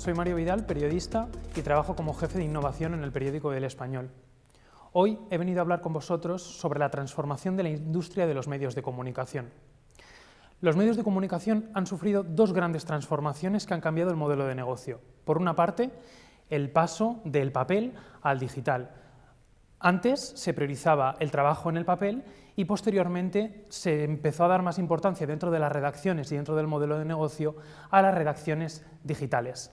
soy Mario Vidal, periodista y trabajo como jefe de innovación en el periódico El Español. Hoy he venido a hablar con vosotros sobre la transformación de la industria de los medios de comunicación. Los medios de comunicación han sufrido dos grandes transformaciones que han cambiado el modelo de negocio. Por una parte, el paso del papel al digital. Antes se priorizaba el trabajo en el papel y posteriormente se empezó a dar más importancia dentro de las redacciones y dentro del modelo de negocio a las redacciones digitales.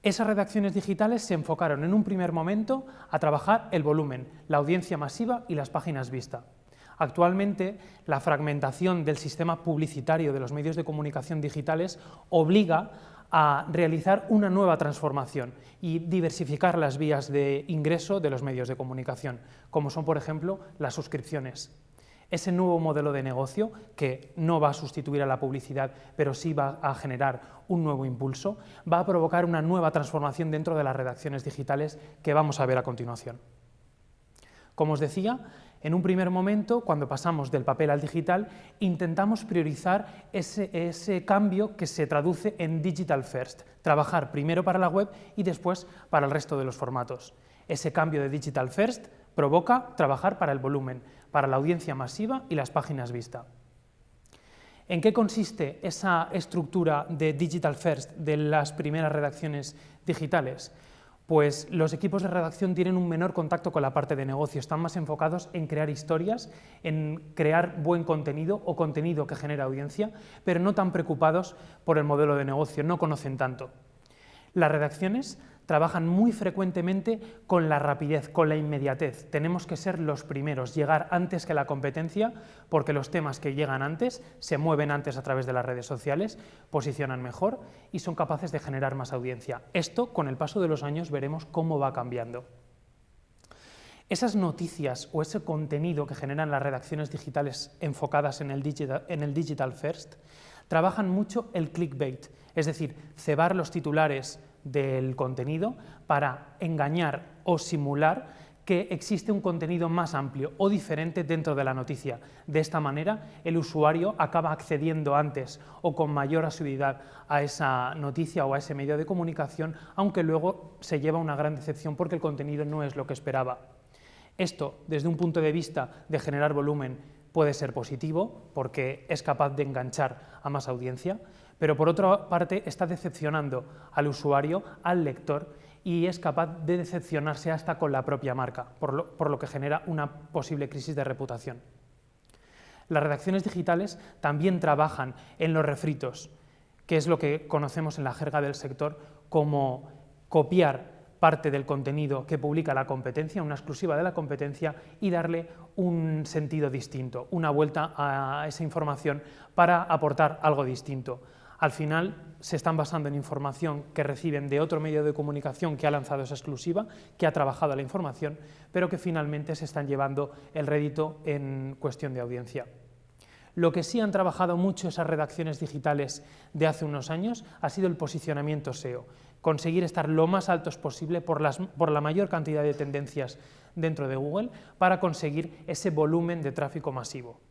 Esas redacciones digitales se enfocaron en un primer momento a trabajar el volumen, la audiencia masiva y las páginas vista. Actualmente, la fragmentación del sistema publicitario de los medios de comunicación digitales obliga a realizar una nueva transformación y diversificar las vías de ingreso de los medios de comunicación, como son, por ejemplo, las suscripciones. Ese nuevo modelo de negocio, que no va a sustituir a la publicidad, pero sí va a generar un nuevo impulso, va a provocar una nueva transformación dentro de las redacciones digitales que vamos a ver a continuación. Como os decía, en un primer momento, cuando pasamos del papel al digital, intentamos priorizar ese cambio que se traduce en digital first, trabajar primero para la web y después para el resto de los formatos. Ese cambio de digital first provoca trabajar para el volumen, para la audiencia masiva y las páginas vista. ¿En qué consiste esa estructura de digital first de las primeras redacciones digitales? Pues los equipos de redacción tienen un menor contacto con la parte de negocio, están más enfocados en crear historias, en crear buen contenido o contenido que genera audiencia, pero no tan preocupados por el modelo de negocio, no conocen tanto. Las redacciones trabajan muy frecuentemente con la rapidez, con la inmediatez. Tenemos que ser los primeros, llegar antes que la competencia, porque los temas que llegan antes se mueven antes a través de las redes sociales, posicionan mejor y son capaces de generar más audiencia. Esto, con el paso de los años, veremos cómo va cambiando. Esas noticias o ese contenido que generan las redacciones digitales enfocadas en el digital first, trabajan mucho el clickbait, es decir, cebar los titulares del contenido para engañar o simular que existe un contenido más amplio o diferente dentro de la noticia. De esta manera, el usuario acaba accediendo antes o con mayor asiduidad a esa noticia o a ese medio de comunicación, aunque luego se lleva una gran decepción porque el contenido no es lo que esperaba. Esto, desde un punto de vista de generar volumen, puede ser positivo porque es capaz de enganchar a más audiencia, pero por otra parte está decepcionando al usuario, al lector, y es capaz de decepcionarse hasta con la propia marca, por lo que genera una posible crisis de reputación. Las redacciones digitales también trabajan en los refritos, que es lo que conocemos en la jerga del sector como copiar parte del contenido que publica la competencia, una exclusiva de la competencia, y darle un sentido distinto, una vuelta a esa información para aportar algo distinto. Al final se están basando en información que reciben de otro medio de comunicación que ha lanzado esa exclusiva, que ha trabajado la información, pero que finalmente se están llevando el rédito en cuestión de audiencia. Lo que sí han trabajado mucho esas redacciones digitales de hace unos años ha sido el posicionamiento SEO, conseguir estar lo más altos posible por la mayor cantidad de tendencias dentro de Google para conseguir ese volumen de tráfico masivo.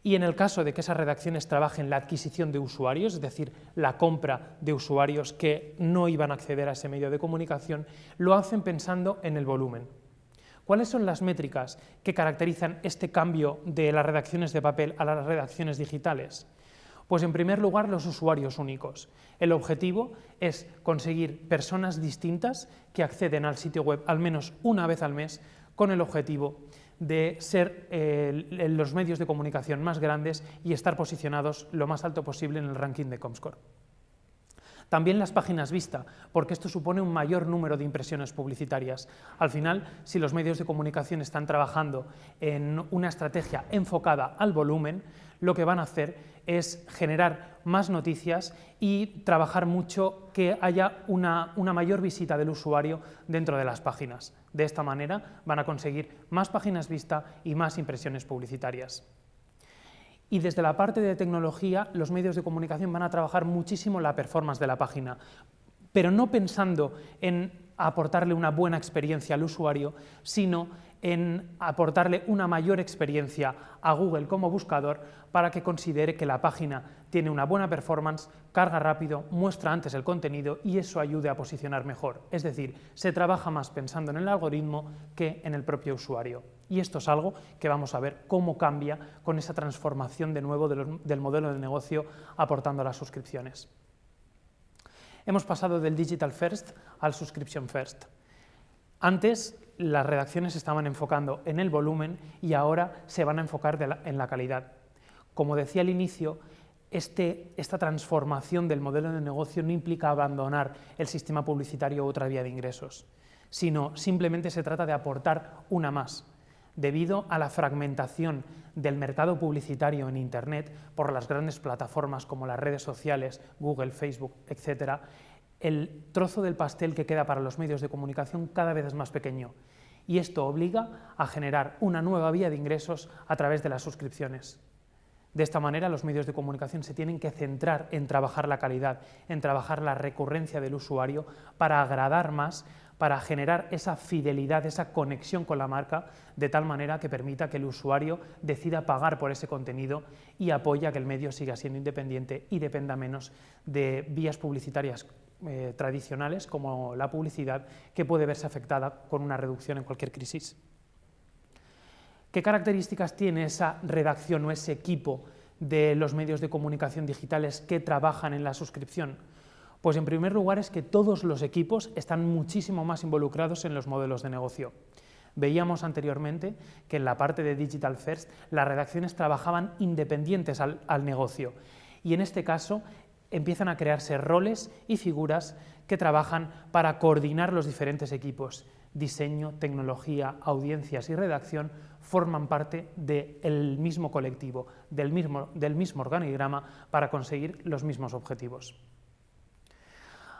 Y en el caso de que esas redacciones trabajen la adquisición de usuarios, es decir, la compra de usuarios que no iban a acceder a ese medio de comunicación, lo hacen pensando en el volumen. ¿Cuáles son las métricas que caracterizan este cambio de las redacciones de papel a las redacciones digitales? Pues en primer lugar, los usuarios únicos. El objetivo es conseguir personas distintas que acceden al sitio web al menos una vez al mes con el objetivo de ser los medios de comunicación más grandes y estar posicionados lo más alto posible en el ranking de Comscore. También las páginas vista, porque esto supone un mayor número de impresiones publicitarias. Al final, si los medios de comunicación están trabajando en una estrategia enfocada al volumen, lo que van a hacer es generar más noticias y trabajar mucho que haya una mayor visita del usuario dentro de las páginas. De esta manera van a conseguir más páginas vista y más impresiones publicitarias. Y desde la parte de tecnología, los medios de comunicación van a trabajar muchísimo la performance de la página, pero no pensando en aportarle una buena experiencia al usuario, sino en aportarle una mayor experiencia a Google como buscador para que considere que la página tiene una buena performance, carga rápido, muestra antes el contenido y eso ayude a posicionar mejor. Es decir, se trabaja más pensando en el algoritmo que en el propio usuario. Y esto es algo que vamos a ver cómo cambia con esa transformación de nuevo del modelo de negocio aportando a las suscripciones. Hemos pasado del Digital First al Subscription First. Antes las redacciones se estaban enfocando en el volumen y ahora se van a enfocar en la calidad. Como decía al inicio, esta transformación del modelo de negocio no implica abandonar el sistema publicitario u otra vía de ingresos, sino simplemente se trata de aportar una más. Debido a la fragmentación del mercado publicitario en Internet por las grandes plataformas como las redes sociales, Google, Facebook, etc., el trozo del pastel que queda para los medios de comunicación cada vez es más pequeño y esto obliga a generar una nueva vía de ingresos a través de las suscripciones. De esta manera, los medios de comunicación se tienen que centrar en trabajar la calidad, en trabajar la recurrencia del usuario para agradar más, para generar esa fidelidad, esa conexión con la marca, de tal manera que permita que el usuario decida pagar por ese contenido y apoya que el medio siga siendo independiente y dependa menos de vías publicitarias tradicionales como la publicidad, que puede verse afectada con una reducción en cualquier crisis. ¿Qué características tiene esa redacción o ese equipo de los medios de comunicación digitales que trabajan en la suscripción? Pues en primer lugar es que todos los equipos están muchísimo más involucrados en los modelos de negocio. Veíamos anteriormente que en la parte de Digital First las redacciones trabajaban independientes al negocio y en este caso empiezan a crearse roles y figuras que trabajan para coordinar los diferentes equipos. Diseño, tecnología, audiencias y redacción forman parte del mismo colectivo, del mismo organigrama para conseguir los mismos objetivos.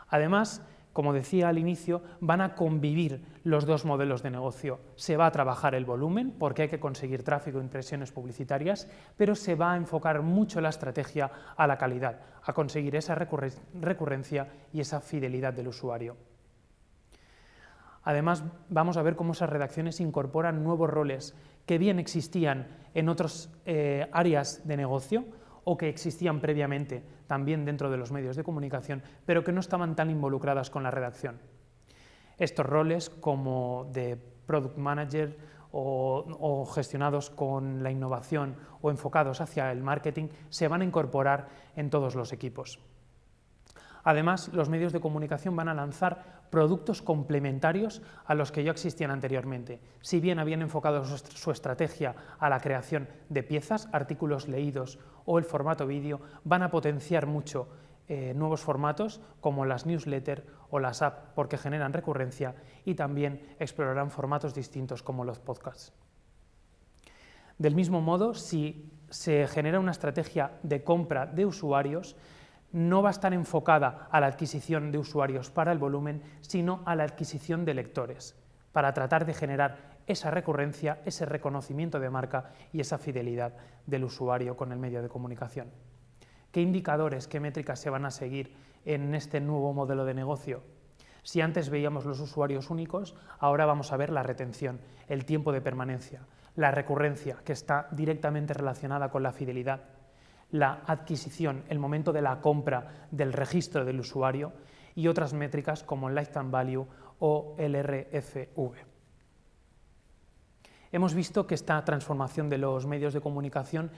Además, como decía al inicio, van a convivir los dos modelos de negocio. Se va a trabajar el volumen, porque hay que conseguir tráfico e impresiones publicitarias, pero se va a enfocar mucho la estrategia a la calidad, a conseguir esa recurrencia y esa fidelidad del usuario. Además, vamos a ver cómo esas redacciones incorporan nuevos roles que bien existían en otras áreas de negocio, o que existían previamente también dentro de los medios de comunicación, pero que no estaban tan involucradas con la redacción. Estos roles como de Product Manager o gestionados con la innovación o enfocados hacia el marketing se van a incorporar en todos los equipos. Además, los medios de comunicación van a lanzar productos complementarios a los que ya existían anteriormente. Si bien habían enfocado su estrategia a la creación de piezas, artículos leídos o el formato vídeo, van a potenciar mucho nuevos formatos como las newsletters o las apps porque generan recurrencia y también explorarán formatos distintos como los podcasts. Del mismo modo, si se genera una estrategia de compra de usuarios, no va a estar enfocada a la adquisición de usuarios para el volumen, sino a la adquisición de lectores, para tratar de generar esa recurrencia, ese reconocimiento de marca y esa fidelidad del usuario con el medio de comunicación. ¿Qué indicadores, qué métricas se van a seguir en este nuevo modelo de negocio? Si antes veíamos los usuarios únicos, ahora vamos a ver la retención, el tiempo de permanencia, la recurrencia, que está directamente relacionada con la fidelidad, la adquisición, el momento de la compra del registro del usuario y otras métricas como el Lifetime Value o el RFV. Hemos visto que esta transformación de los medios de comunicación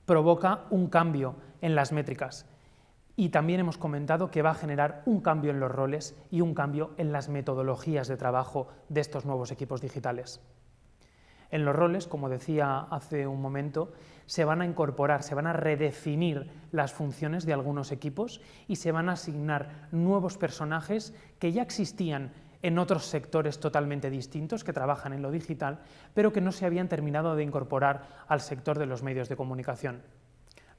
provoca un cambio en las métricas y también hemos comentado que va a generar un cambio en los roles y un cambio en las metodologías de trabajo de estos nuevos equipos digitales. En los roles, como decía hace un momento, se van a incorporar, se van a redefinir las funciones de algunos equipos y se van a asignar nuevos personajes que ya existían en otros sectores totalmente distintos que trabajan en lo digital, pero que no se habían terminado de incorporar al sector de los medios de comunicación.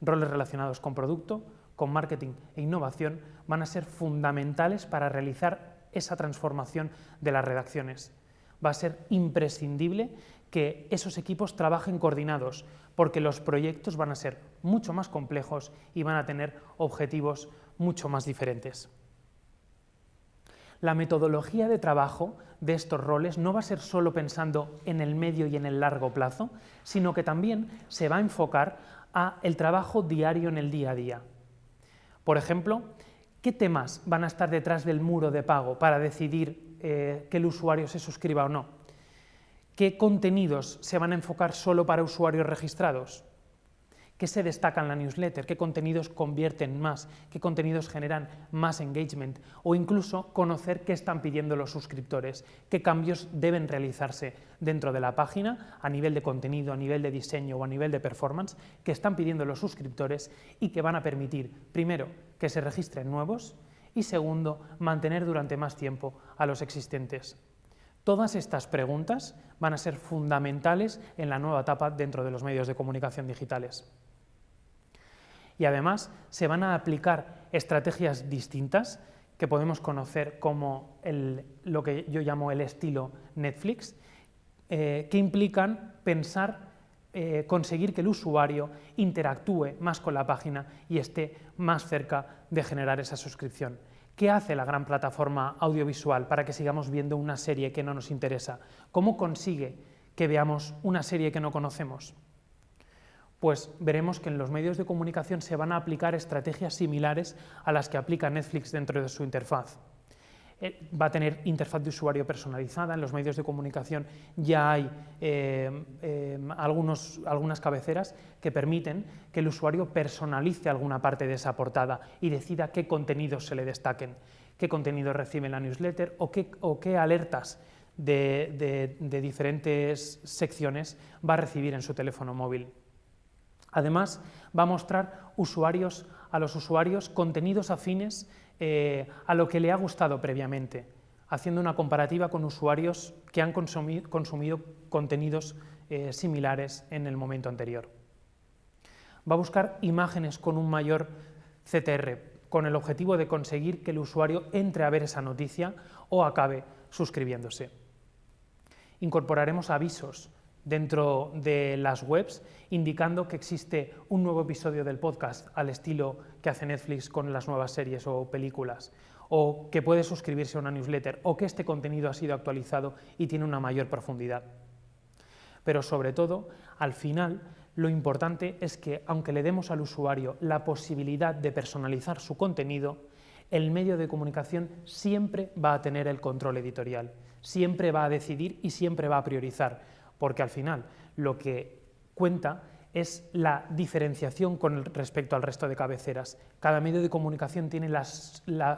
Roles relacionados con producto, con marketing e innovación van a ser fundamentales para realizar esa transformación de las redacciones. Va a ser imprescindible que esos equipos trabajen coordinados, porque los proyectos van a ser mucho más complejos y van a tener objetivos mucho más diferentes. La metodología de trabajo de estos roles no va a ser solo pensando en el medio y en el largo plazo, sino que también se va a enfocar a el trabajo diario en el día a día. Por ejemplo, ¿qué temas van a estar detrás del muro de pago para decidir que el usuario se suscriba o no? ¿Qué contenidos se van a enfocar solo para usuarios registrados? ¿Qué se destaca en la newsletter? ¿Qué contenidos convierten más? ¿Qué contenidos generan más engagement? O incluso conocer qué están pidiendo los suscriptores, qué cambios deben realizarse dentro de la página a nivel de contenido, a nivel de diseño o a nivel de performance, que están pidiendo los suscriptores y que van a permitir, primero, que se registren nuevos y segundo, mantener durante más tiempo a los existentes. Todas estas preguntas van a ser fundamentales en la nueva etapa dentro de los medios de comunicación digitales. Y además se van a aplicar estrategias distintas que podemos conocer como lo que yo llamo el estilo Netflix, que implican pensar, conseguir que el usuario interactúe más con la página y esté más cerca de generar esa suscripción. ¿Qué hace la gran plataforma audiovisual para que sigamos viendo una serie que no nos interesa? ¿Cómo consigue que veamos una serie que no conocemos? Pues veremos que en los medios de comunicación se van a aplicar estrategias similares a las que aplica Netflix dentro de su interfaz. Va a tener interfaz de usuario personalizada. En los medios de comunicación ya hay algunas cabeceras que permiten que el usuario personalice alguna parte de esa portada y decida qué contenidos se le destaquen, qué contenidos recibe en la newsletter o qué alertas de diferentes secciones va a recibir en su teléfono móvil. Además, va a mostrar a los usuarios contenidos afines a lo que le ha gustado previamente, haciendo una comparativa con usuarios que han consumido contenidos similares en el momento anterior. Va a buscar imágenes con un mayor CTR, con el objetivo de conseguir que el usuario entre a ver esa noticia o acabe suscribiéndose. Incorporaremos avisos dentro de las webs, indicando que existe un nuevo episodio del podcast al estilo que hace Netflix con las nuevas series o películas, o que puede suscribirse a una newsletter, o que este contenido ha sido actualizado y tiene una mayor profundidad. Pero sobre todo, al final, lo importante es que, aunque le demos al usuario la posibilidad de personalizar su contenido, el medio de comunicación siempre va a tener el control editorial, siempre va a decidir y siempre va a priorizar, porque al final lo que cuenta es la diferenciación con respecto al resto de cabeceras. Cada medio de comunicación tiene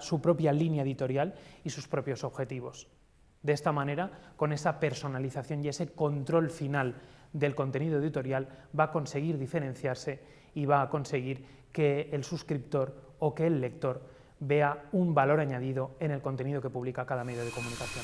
su propia línea editorial y sus propios objetivos. De esta manera, con esa personalización y ese control final del contenido editorial, va a conseguir diferenciarse y va a conseguir que el suscriptor o que el lector vea un valor añadido en el contenido que publica cada medio de comunicación.